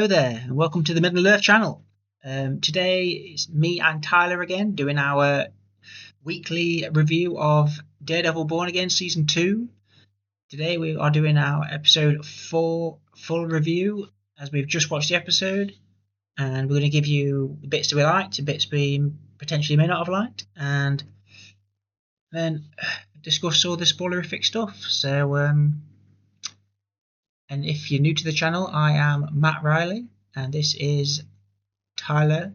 Hello there, and welcome to the Midland channel. Today it's me and Tyler again doing our weekly review of Daredevil Born Again Season 2. Today we are doing our episode 4 full review, as we've just watched the episode, and we're going to give you the bits that we liked, the bits we potentially may not have liked, and then discuss all the spoilerific stuff. So, and if you're new to the channel, I am Matt Riley, and this is Tyler.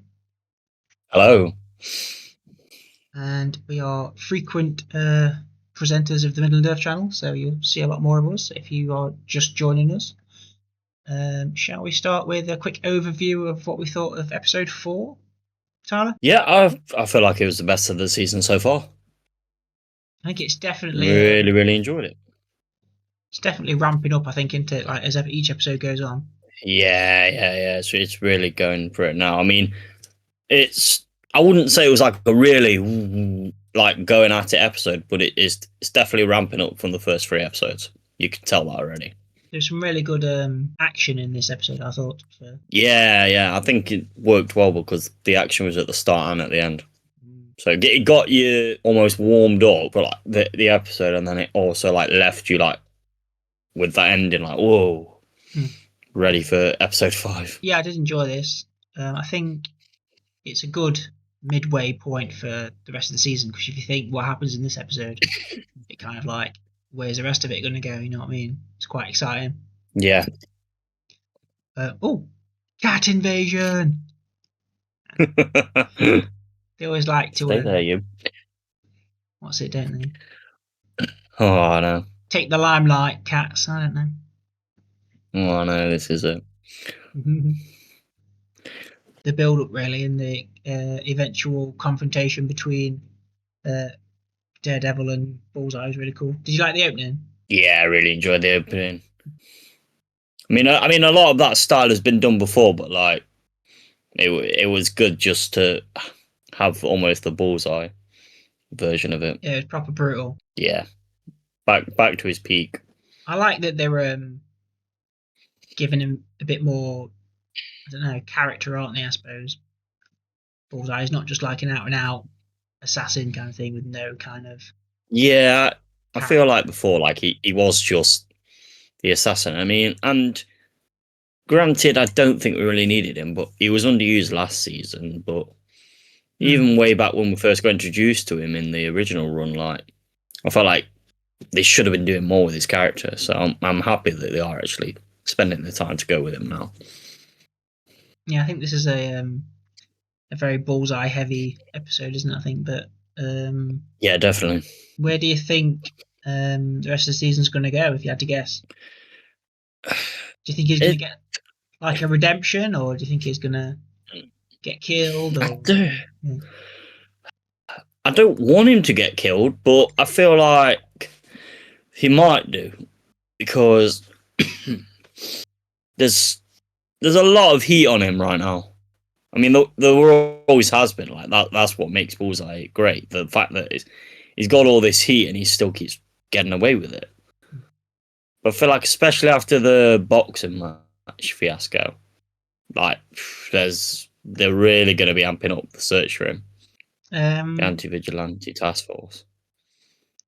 Hello. And we are frequent presenters of the Midland channel, so you'll see a lot more of us if you are just joining us. Shall we start with a quick overview of what we thought of episode 4, Tyler? Yeah, I feel like it was the best of the season so far. I think it's definitely really enjoyed it. It's definitely ramping up, I think, into as each episode goes on. Yeah. So it's really going for it now. I mean, I wouldn't say it was like a really like going at it episode, but it's definitely ramping up from the first 3 episodes. You can tell that already. There's some really good action in this episode, I thought. So. Yeah. I think it worked well because the action was at the start and at the end. So it got you almost warmed up for like the episode, and then it also like left you like with that ending, like, whoa, ready for episode 5. Yeah, I did enjoy this. I think it's a good midway point for the rest of the season, because if you think what happens in this episode, it kind of like, where's the rest of it going to go? You know what I mean? It's quite exciting. Yeah. Cat invasion! They always like to... Stay there, you. What's it, don't they? Oh, I know. Take the limelight, cats. I don't know. Oh, I know, this is it. The build-up, really, and the eventual confrontation between Daredevil and Bullseye was really cool. Did you like the opening? Yeah, I really enjoyed the opening. I mean, a lot of that style has been done before, but like, it was good just to have almost the Bullseye version of it. Yeah, it was proper brutal. Yeah, back to his peak. I like that they were giving him a bit more, I don't know, character, aren't they, I suppose. Bullseye is not just like an out-and-out assassin kind of thing with no kind of... Yeah, I feel like before, like, he was just the assassin. I mean, and granted, I don't think we really needed him, but he was underused last season. But even way back when we first got introduced to him in the original run, like, I felt like they should have been doing more with his character. So I'm happy that they are actually spending the time to go with him now. Yeah, I think this is a very Bullseye heavy episode, isn't it? I think, but yeah, definitely. Where do you think the rest of the season's going to go, if you had to guess? Do you think he's going to get like a redemption, or do you think he's going to get killed? Or... I don't want him to get killed, but I feel like he might do, because there's a lot of heat on him right now. I mean, there always has been. Like that's what makes Bullseye great. The fact that he's got all this heat and he still keeps getting away with it. But I feel like, especially after the boxing match fiasco, like they're really going to be amping up the search for him. The anti-vigilante task force.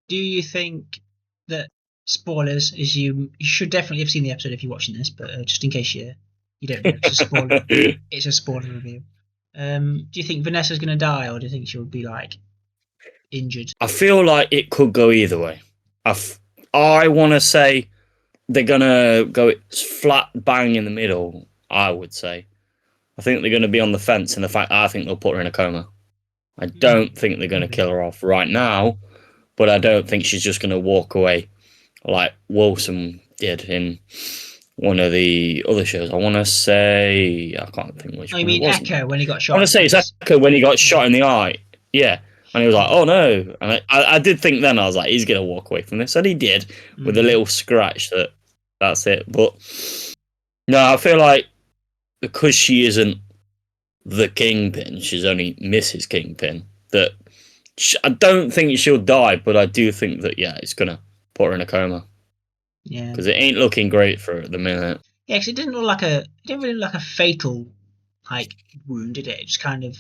Do you think that, spoilers, is you should definitely have seen the episode if you're watching this, but just in case you don't know, it's a spoiler. It's a spoiler review. Do you think Vanessa's going to die, or do you think she'll be like injured? I feel like it could go either way. I want to say they're going to go flat bang in the middle, I would say. I think they're going to be on the fence, in the fact I think they'll put her in a coma. I don't think they're going to kill her off right now, but I don't think she's just going to walk away like Wilson did in one of the other shows. I want to say, I can't think which one. You mean Echo when he got shot? I want to say it's Echo when he got shot in the eye. Yeah. And he was like, oh no. And I did think then, I was like, he's going to walk away from this. And he did, with a little scratch. That's it. But no, I feel like because she isn't the Kingpin, she's only Mrs. Kingpin, that I don't think she'll die, but I do think that, yeah, it's going to put her in a coma. Yeah. Because it ain't looking great for her at the minute. Yeah, because it didn't really look like a fatal like wound, did it? It just kind of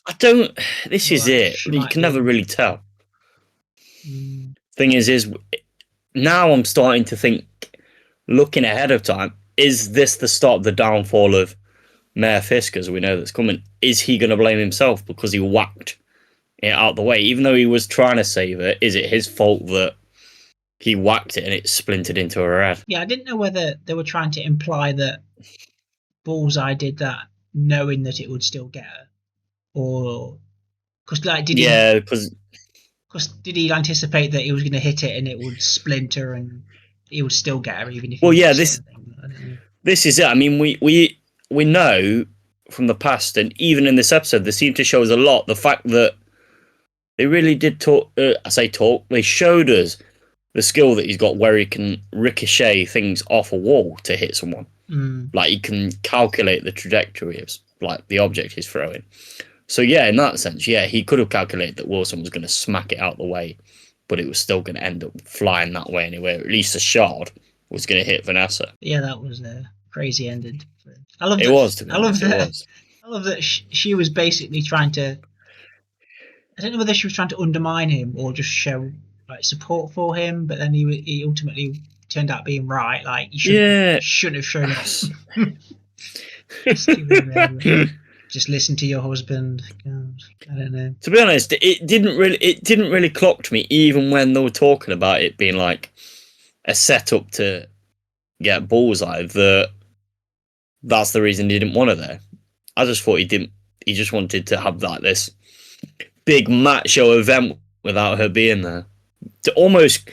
I don't. This looked is like it. she You might can never be. really tell. Mm, Thing is now I'm starting to think, looking ahead of time, is this the start of the downfall of Mayor Fisk, as we know that's coming? Is he going to blame himself because he whacked it out the way, even though he was trying to save it? Is it his fault that he whacked it and it splintered into her head? yeah, I didn't know whether they were trying to imply that Bullseye did that knowing that it would still get her, or because like Yeah, because did he anticipate that he was going to hit it and it would splinter and he would still get her even if he well, yeah, missed it? this I think I don't know. this is it. I mean, we know from the past, and even in this episode, they seem to show us a lot the fact that they really did talk. I say talk. They showed us the skill that he's got, where he can ricochet things off a wall to hit someone. Mm. Like he can calculate the trajectory of like the object he's throwing. So yeah, in that sense, yeah, he could have calculated that Wilson was going to smack it out the way, but it was still going to end up flying that way anyway. Or at least a shard was going to hit Vanessa. Yeah, that was a crazy ending. I love It that. was, to be I love honest, it that. was. I love that she was basically trying to. I don't know whether she was trying to undermine him or just show like support for him, but then he ultimately turned out being right. Like you Yeah. shouldn't have shown up. Just listen to your husband. God, I don't know. To be honest, it didn't really clock to me, even when they were talking about it being like a setup to get Bullseye, that's the reason he didn't want her there. I just thought he just wanted to have like this big macho event without her being there, to almost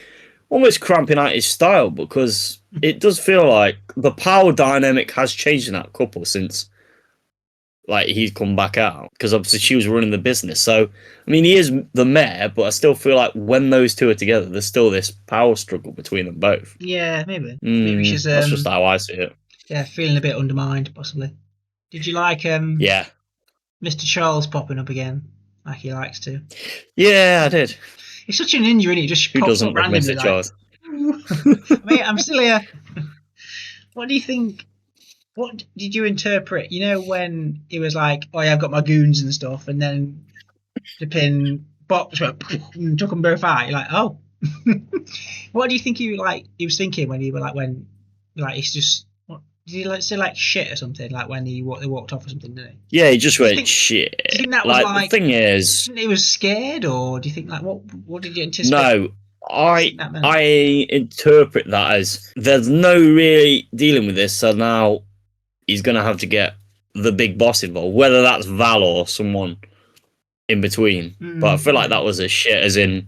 cramping out his style, because it does feel like the power dynamic has changed in that couple since like he's come back out, because obviously she was running the business. So I mean, he is the mayor, but I still feel like when those two are together, there's still this power struggle between them both. Yeah, maybe she's That's just how I see it. yeah, feeling a bit undermined possibly. Did you like Yeah, Mr. Charles popping up again like he likes to? yeah, I did. He's such an injury, he just Who pops up doesn't love randomly Mr. like, Charles? mate, I'm still here. What do you think? What did you interpret? You know, when he was like, "Oh yeah, I've got my goons and stuff," and then the pin box went and took them both out. You're like, oh, what do you think he was thinking when he were when he's just what, did he say like shit or something like when they walked off or something? Didn't he? Yeah, he just went Do shit. you think that was the thing is, do you think he was scared, or do you think what did you anticipate? no, I interpret that as there's no really dealing with this, so now he's gonna have to get the big boss involved, whether that's Val or someone in between. But I feel like that was a shit, as in,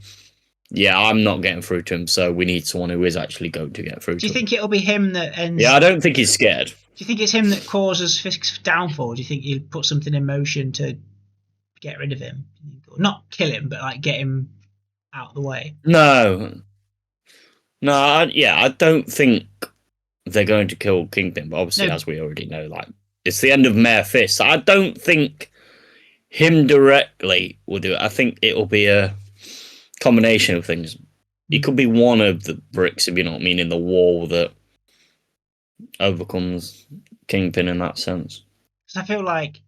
yeah, I'm not getting through to him, so we need someone who is actually going to get through to him. Do you think it'll be him that ends? Yeah, I don't think he's scared. Do you think it's him that causes Fisk's downfall? Do you think he'll put something in motion to get rid of him? Not kill him, but like get him out of the way? No, I don't think they're going to kill Kingpin, but obviously, as we already know, like it's the end of Mayor Fisk. I don't think him directly will do it. I think it'll be a combination of things. It could be one of the bricks, if you know what I mean, in the wall that overcomes Kingpin in that sense. Because I feel like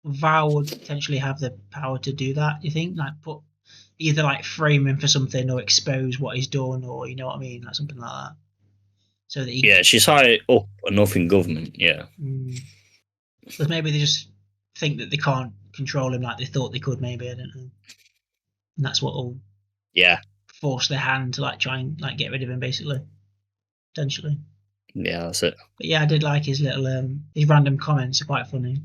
Val would potentially have the power to do that. You think, like, put either like frame him for something or expose what he's done, or you know what I mean, like something like that. So that yeah, she's high up enough in government. Yeah, because maybe they just think that they can't control him like they thought they could. Maybe I don't know, and that's what will force their hand to like try and like get rid of him, basically, potentially. Yeah, that's it. But yeah, I did like his little his random comments are quite funny.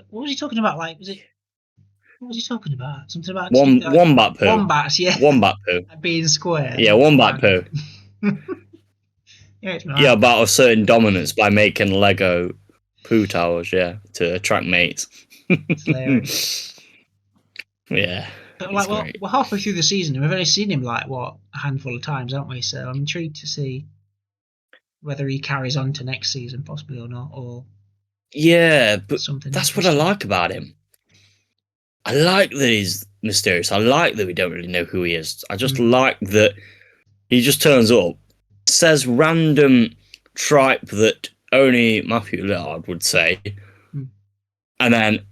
What was he talking about? Like, what was he talking about? Something about wombat poo. Wombats, yeah. Wombat poo. Being square. Yeah, wombat poo. Yeah, about a certain dominance by making Lego poo towers, to attract mates. It's hilarious. Yeah. But like, we're halfway through the season and we've only seen him like a handful of times, haven't we? So I'm intrigued to see whether he carries on to next season, possibly or not, or yeah. But that's what I like about him. I like that he's mysterious. I like that we don't really know who he is. I just like that he just turns up, says random tripe that only Matthew Lillard would say, Mm. and then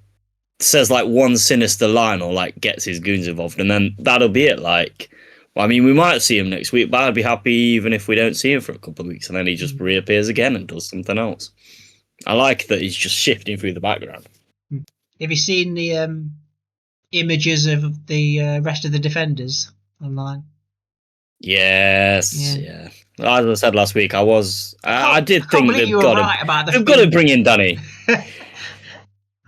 says like one sinister line or like gets his goons involved, and then that'll be it. Like, well, I mean, we might see him next week, but I'd be happy even if we don't see him for a couple of weeks, and then he just reappears again and does something else. I like that he's just shifting through the background. Have you seen the images of the rest of the defenders online? Yes, yeah. As I said last week, I did think they've got to bring in Danny. I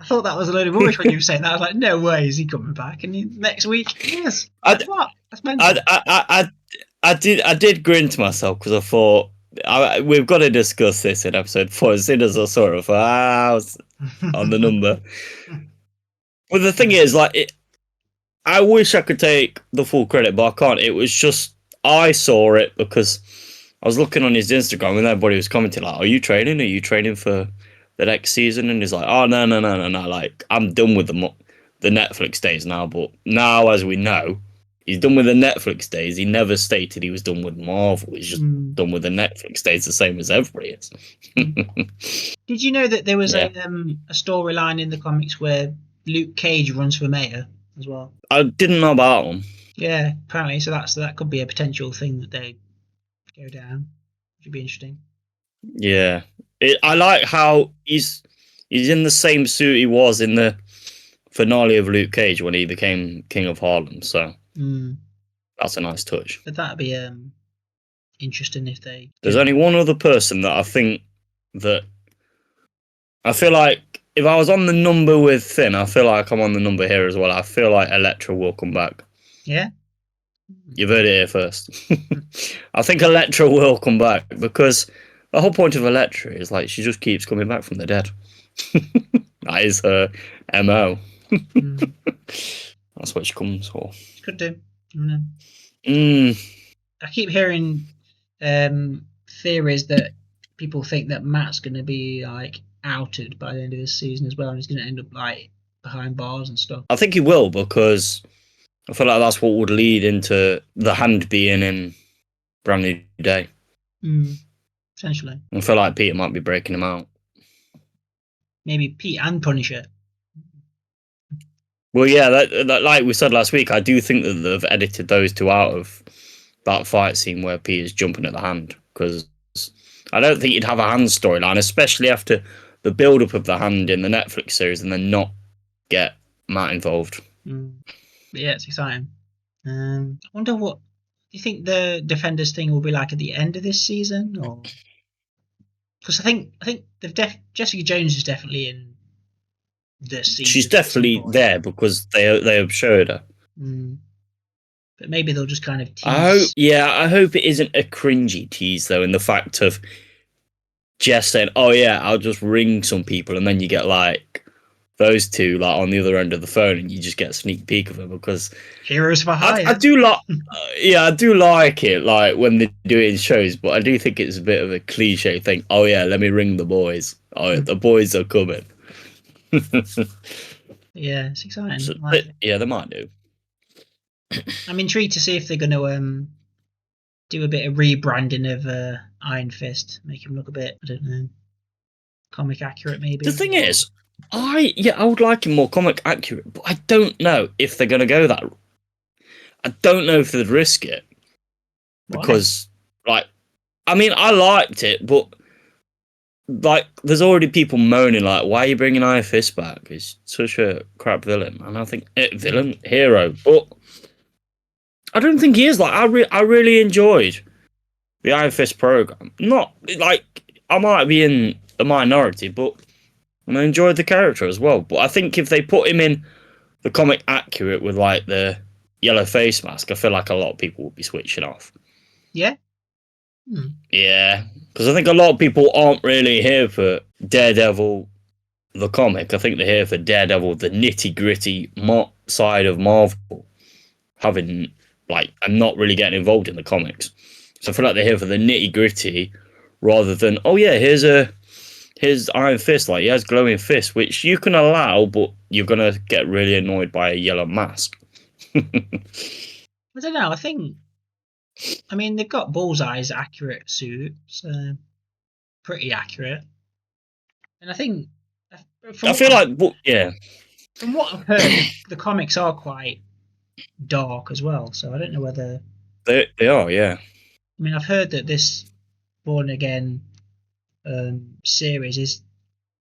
thought that was a load of rubbish when you were saying that. I was like, no way is he coming back? And next week, yes. What? That's mental. I did grin to myself because I thought we've got to discuss this in episode 4. As soon as I saw it, I thought, I was on the number. But the thing is, like, I wish I could take the full credit, but I can't. It was just I saw it because I was looking on his Instagram and everybody was commenting like, "Are you training? Are you training for the next season?" And he's like, "Oh no. Like, I'm done with the Netflix days now." But now, as we know, he's done with the Netflix days. He never stated he was done with Marvel. He's just done with the Netflix days, the same as everybody is. Did you know that there was a storyline in the comics where Luke Cage runs for mayor as well? I didn't know about him. Yeah, apparently. So that could be a potential thing that they go down. Should be interesting. Yeah, I like how he's in the same suit he was in the finale of Luke Cage when he became King of Harlem. So that's a nice touch. But that'd be interesting if they. There's only one other person that I think that I feel like if I was on the number with Finn, I feel like I'm on the number here as well. I feel like Elektra will come back. Yeah. You've heard it here first. I think Elektra will come back because the whole point of Elektra is like she just keeps coming back from the dead. That is her MO. That's what she comes for. Could do. I keep hearing theories that people think that Matt's going to be like outed by the end of this season as well, and he's going to end up like behind bars and stuff. I think he will because I feel like that's what would lead into the Hand being in Brand New Day. Essentially. I feel like Peter might be breaking him out. Maybe Pete and Punisher. Well, yeah, that, like we said last week, I do think that they've edited those two out of that fight scene where Peter's jumping at the Hand, because I don't think you'd have a Hand storyline, especially after the build-up of the Hand in the Netflix series, and then not get Matt involved. But yeah, it's exciting. I wonder what do you think the Defenders thing will be like at the end of this season, or because I think Jessica Jones is definitely in the season. She's definitely there because they have showed her. But maybe they'll just kind of tease. I hope it isn't a cringy tease though, in the fact of Jess saying, "Oh yeah, I'll just ring some people," and then you get like those two like on the other end of the phone, and you just get a sneak peek of them because heroes for hire. I do like, I do like it, like when they do it in shows, but I do think it's a bit of a cliche thing. Oh yeah, let me ring the boys. Oh, the boys are coming. Yeah, it's exciting. So, yeah, they might do. I'm intrigued to see if they're going to do a bit of rebranding of Iron Fist, make him look a bit, I don't know, comic accurate maybe. The thing is, I would like him more comic accurate, but I don't know if they're going to go that. I don't know if they'd risk it. Because, like, I mean, I liked it, but like, there's already people moaning, like, why are you bringing Iron Fist back? He's such a crap villain. And I think, hero. But I don't think he is. Like, I really enjoyed the Iron Fist program. Not, like, I might be in the minority, but I enjoyed the character as well. But I think if they put him in the comic accurate with, like, the yellow face mask, I feel like a lot of people would be switching off. Yeah? Yeah, because I think a lot of people aren't really here for Daredevil, the comic. I think they're here for Daredevil, the nitty-gritty side of Marvel, having, like, and not really getting involved in the comics. So I feel like they're here for the nitty-gritty rather than, oh yeah, here's Iron Fist, like, he has glowing fists, which you can allow, but you're going to get really annoyed by a yellow mask. I don't know, I mean, they've got Bullseye's accurate suit, so pretty accurate. And I think I feel like, yeah, from what I've heard, the comics are quite dark as well. So I don't know whether. they are, yeah. I mean, I've heard that this Born Again series is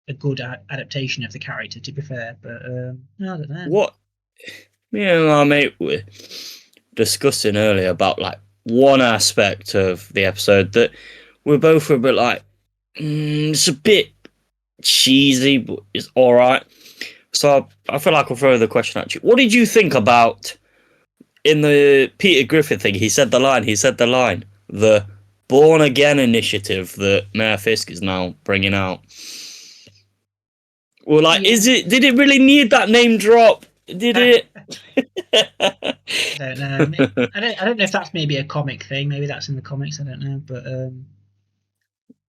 a good adaptation of the character. To be fair, but I don't know. What me and my mate were discussing earlier about like one aspect of the episode that we both were a bit like, it's a bit cheesy, but it's all right. So I feel like I'll throw the question at you. What did you think about in the Peter Griffin thing? He said the line. The Born Again initiative that Mayor Fisk is now bringing out. Well, like, did it really need that name drop? Did it? I don't know. I don't know if that's maybe a comic thing. Maybe that's in the comics. I don't know. But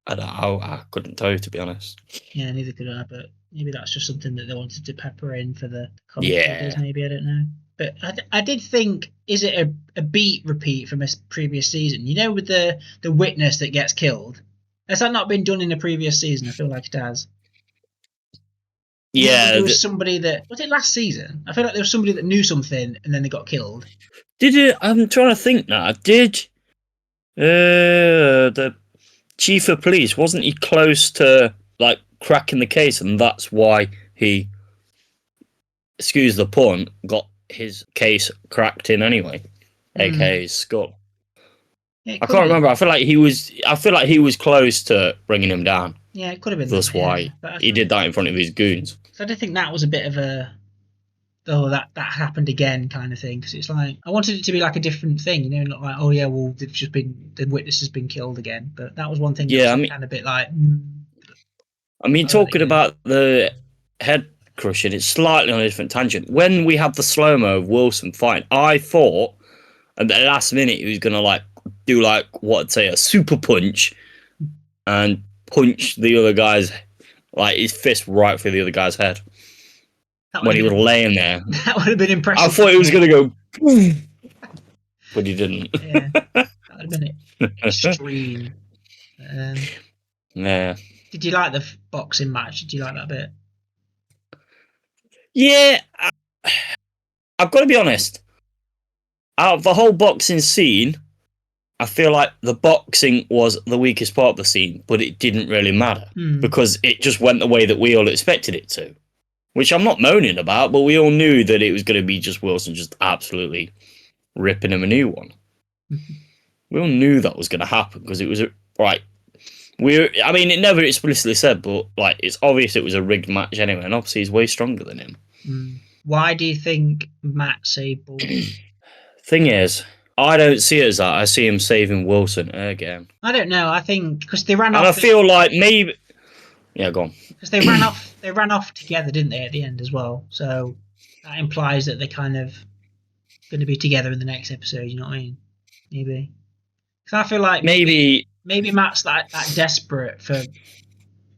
I don't know. I couldn't tell you, to be honest. Yeah, neither could I. But maybe that's just something that they wanted to pepper in for the comic readers. Maybe, I don't know. But I did think, is it a beat repeat from a previous season? You know, with the witness that gets killed. Has that not been done in a previous season? I feel like it has. Yeah, there was somebody that was it last season. I feel like there was somebody that knew something and then they got killed. Did it? I'm trying to think now. Did the chief of police, wasn't he close to like cracking the case, and that's why he, excuse the pun, got his case cracked in anyway, aka his skull. Yeah, I can't remember. I feel like he was close to bringing him down. Yeah, it could have been. That's why he did that in front of his goons. So I don't think that was a bit of a, that happened again kind of thing, because it's like I wanted it to be like a different thing, you know, not like, oh yeah, well the witness has been killed again. But that was one thing. Yeah, I mean, kind of a bit like. I mean, talking about the head crushing, it's slightly on a different tangent. When we had the slow mo of Wilson fighting, I thought at the last minute he was gonna like do like what I'd say a super punch and punch the other guy's, like his fist right through the other guy's head when he was laying there. That would have been impressive. I thought he was going to go, but he didn't. Yeah, that would have been extreme. Yeah. Did you like the boxing match? Did you like that bit? Yeah, I've got to be honest. Out of the whole boxing scene, I feel like the boxing was the weakest part of the scene, but it didn't really matter because it just went the way that we all expected it to, which I'm not moaning about, but we all knew that it was going to be just Wilson just absolutely ripping him a new one. We all knew that was going to happen because it was right. I mean, it never explicitly said, but like it's obvious it was a rigged match anyway, and obviously he's way stronger than him. Why do you think Matt saved Bullseye? Thing is, I don't see it as that. I see him saving Wilson again. I don't know. I think because they ran off. And I feel like maybe. Yeah, go on. Because they ran off. They ran off together, didn't they, at the end as well? So that implies that they're kind of going to be together in the next episode. You know what I mean? Maybe. Because I feel like maybe Matt's that desperate for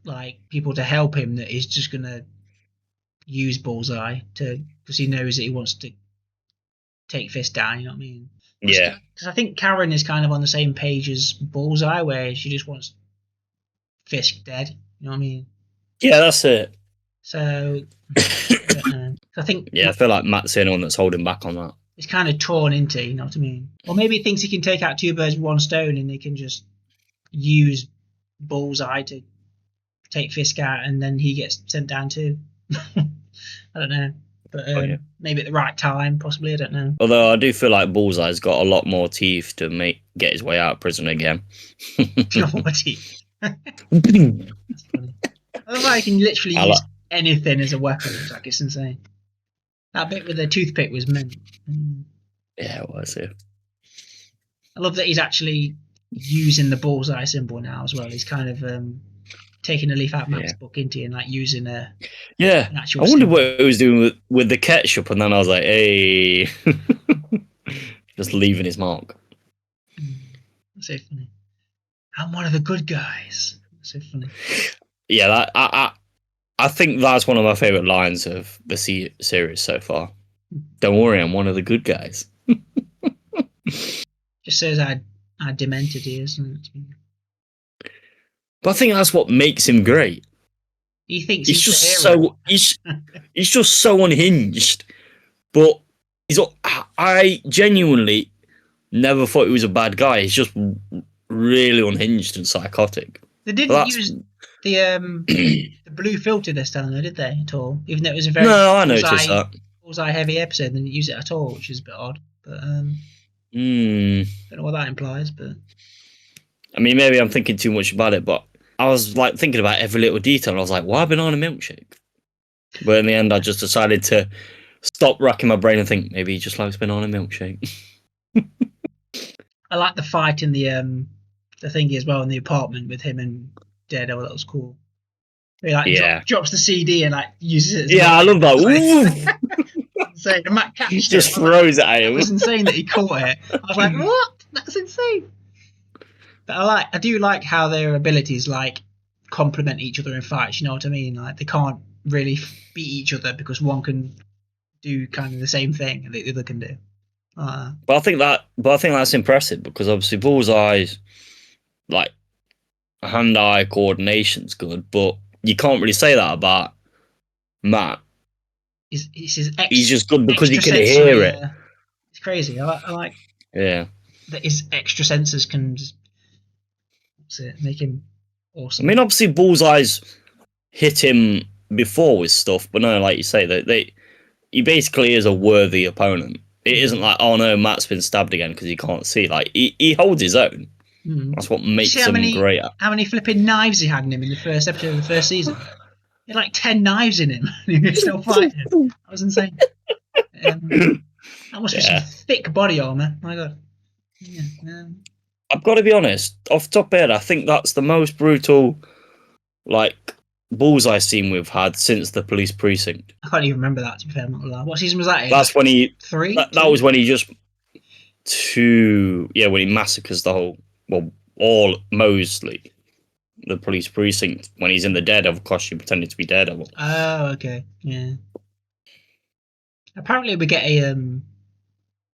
like people to help him that he's just going to use Bullseye because he knows that he wants to take Fisk down. You know what I mean? Yeah. Because I think Karen is kind of on the same page as Bullseye, where she just wants Fisk dead. You know what I mean? Yeah, that's it. So, I don't know. I think. Yeah, I feel like Matt's the only one that's holding back on that. It's kind of torn into, you know what I mean? Or maybe he thinks he can take out two birds with one stone and they can just use Bullseye to take Fisk out and then he gets sent down too. I don't know. But maybe at the right time, possibly. I don't know. Although I do feel like Bullseye's got a lot more teeth to get his way out of prison again. More teeth. That's funny. I love how he can literally use anything as a weapon. It's insane. That bit with the toothpick was meant. Yeah, it was. Yeah. I love that he's actually using the Bullseye symbol now as well. He's kind of taking a leaf out of Matt's book, into and like using an actual I wondered what he was doing with the ketchup, and then I was like, hey, just leaving his mark. That's so funny. I'm one of the good guys. That's so funny. Yeah, I think that's one of my favourite lines of the series so far. Don't worry, I'm one of the good guys. Just says how demented he is. But I think that's what makes him great. He thinks He's he's just the hero. he's just so unhinged. But I genuinely never thought he was a bad guy. He's just really unhinged and psychotic. They didn't use the blue filter this time, though, did they, at all? Even though it was a very No, I noticed that. Bullseye heavy episode, they didn't use it at all, which is a bit odd. But don't know what that implies. But I mean, maybe I'm thinking too much about it. But I was like thinking about every little detail. And I was like, why banana milkshake? But in the end, I just decided to stop racking my brain and think maybe he just likes banana milkshake. I like the fight in the thingy as well in the apartment with him and Daredevil. That was cool. He drops the CD and uses it. As I love that. Insane. And Matt catched it. Just throws it at him. It was insane that he caught it. I was like, what? That's insane. But I do like how their abilities complement each other in fights. You know what I mean? Like they can't really beat each other because one can do kind of the same thing and the other can do. But I think that's impressive because obviously Bullseye's hand-eye coordination's good, but you can't really say that about Matt. He's just good because he can hear it. It's crazy. I like that his extra senses can make him awesome. I mean, obviously Bullseye's hit him before with stuff, but no, like you say, he basically is a worthy opponent. It isn't like, oh no, Matt's been stabbed again because he can't see. Like he holds his own. That's what makes him great. How many flipping knives he had in him in the first episode of the first season? He had 10 knives in him and he was still fighting. That was insane. That must be some thick body armor. My God. Yeah. I've got to be honest, off the top of my head, I think that's the most brutal, Bullseye scene we've had since the police precinct. I can't even remember that, to be fair. I'm not gonna lie. What season was that in? That's when he... 3? That was when he just... when he massacres the whole... Well, mostly the police precinct when he's in the Daredevil costume pretending to be Daredevil. Oh, okay. Yeah. Apparently we get an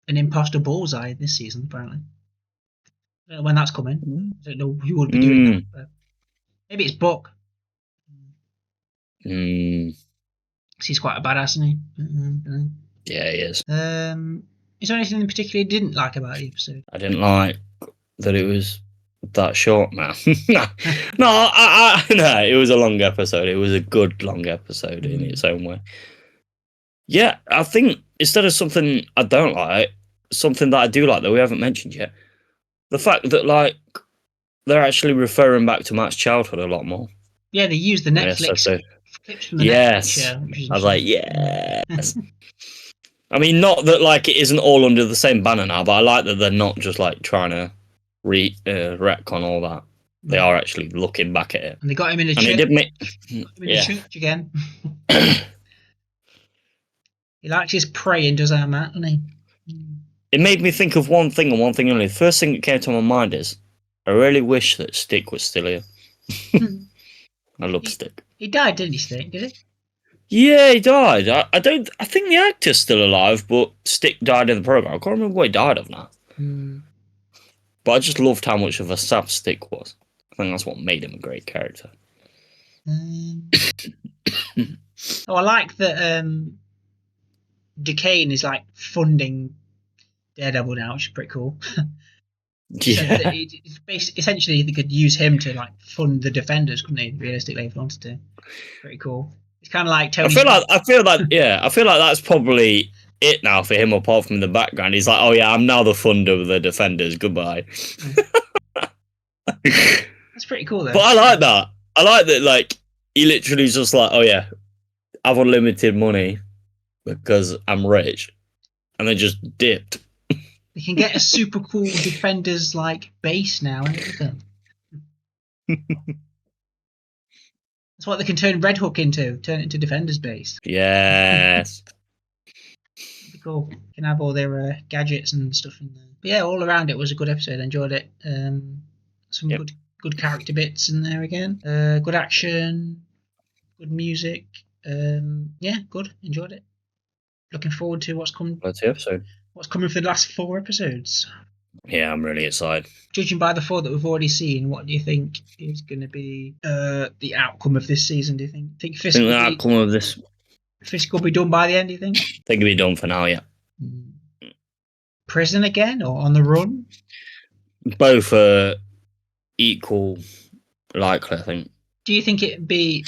imposter Bullseye this season, apparently. I don't know when that's coming. I don't know who would be doing that. But maybe it's Buck. He's quite a badass, isn't he? Yeah, he is. Is there anything in particular you didn't like about the episode? I didn't like that it was that short, man. No, it was a long episode. It was a good long episode in its own way. Yeah, I think instead of something I don't like, something that I do like that we haven't mentioned yet, the fact that they're actually referring back to Matt's childhood a lot more. Yeah, they use the Netflix clips from the Netflix show. I was like, yes. I mean, not that it isn't all under the same banner now, but I like that they're not just trying to retcon all that. They are actually looking back at it. And they got him in a church. The church again. He likes his praying, does that, Matt, doesn't he? It made me think of one thing and one thing only. The first thing that came to my mind is, I really wish that Stick was still here. I love Stick. He died, didn't he, Stick? Did he? Yeah, he died. I think the actor's still alive, but Stick died in the program. I can't remember what he died of now. But I just loved how much of a sap Stick was. I think that's what made him a great character. I like that Deucan is funding Daredevil now, which is pretty cool. Yeah. Essentially, they could use him to fund the Defenders, couldn't they? Realistically, if they wanted to. Pretty cool. It's kind of like Tony. I feel like that's probably it now for him. Apart from the background, he's like, "Oh yeah, I'm now the funder of the Defenders. Goodbye." That's pretty cool, though. But I like that. I like that. He literally is just like, "Oh yeah, I've unlimited money because I'm rich," and they just dipped. They can get a super cool Defenders base now and everything. That's what they can turn Red Hook into. Turn it into Defenders base. Yes. That'd be cool. You can have all their gadgets and stuff in there. But yeah, all around it was a good episode. I enjoyed it. Some good character bits in there again. Good action. Good music. Yeah, good. Enjoyed it. Looking forward to what's coming. That's the episode. What's coming for the last 4 episodes? Yeah, I'm really excited. Judging by the 4 that we've already seen, what do you think is going to be the outcome of this season? Do you think? I think the outcome of this, Fisk will be done by the end? Do you think? I think it'll be done for now. Yeah, Prison again or on the run? both are equal likely. I think. Do you think it'd be?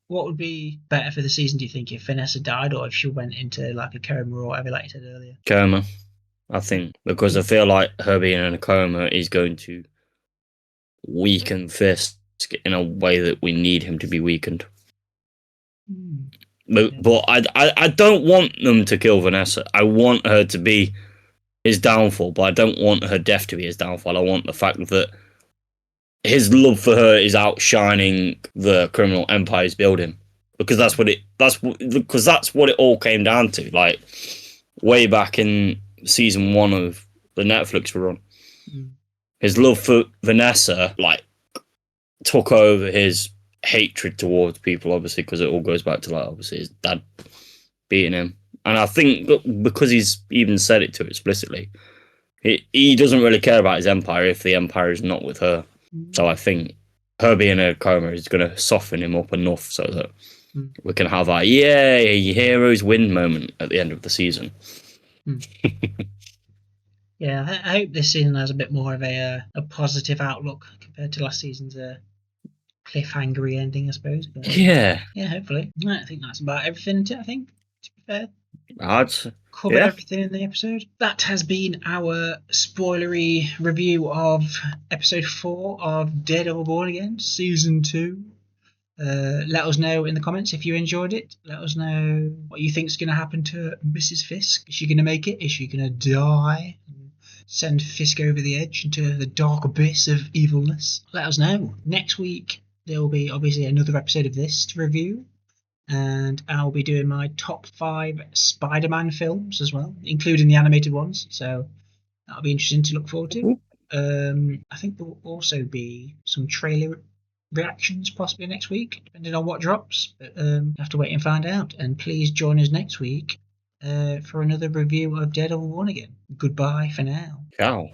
What would be better for the season? Do you think if Vanessa died or if she went into like a coma or whatever, like you said earlier? Coma, I think, because I feel like her being in a coma is going to weaken Fisk in a way that we need him to be weakened. But I don't want them to kill Vanessa. I want her to be his downfall, but I don't want her death to be his downfall. I want the fact that his love for her is outshining the criminal empire's building, because that's what it all came down to. Like way back in season 1 of the Netflix run, his love for Vanessa like took over his hatred towards people, obviously, because it all goes back to like obviously his dad beating him. And I think because he's even said it to her explicitly, he doesn't really care about his empire if the empire is not with her. So I think her being in a coma is going to soften him up enough so that we can have a yay heroes win moment at the end of the season. Yeah, I hope this season has a bit more of a positive outlook compared to last season's cliffhangery ending, I suppose. But, yeah, hopefully. I think that's about everything. I think, to be fair, covered everything in the episode. That has been our spoilery review of episode 4 of Daredevil Born Again, season 2. Let us know in the comments if you enjoyed it. Let us know what you think is going to happen to Mrs. Fisk. Is she going to make it? Is she going to die? Send Fisk over the edge into the dark abyss of evilness? Let us know. Next week there will be obviously another episode of this to review, and I'll be doing my top 5 Spider-Man films as well, including the animated ones, so that'll be interesting to look forward to. I think there will also be some trailer reactions possibly next week, depending on what drops, but have to wait and find out. And please join us next week for another review of Daredevil Born Again. Goodbye for now. Ciao.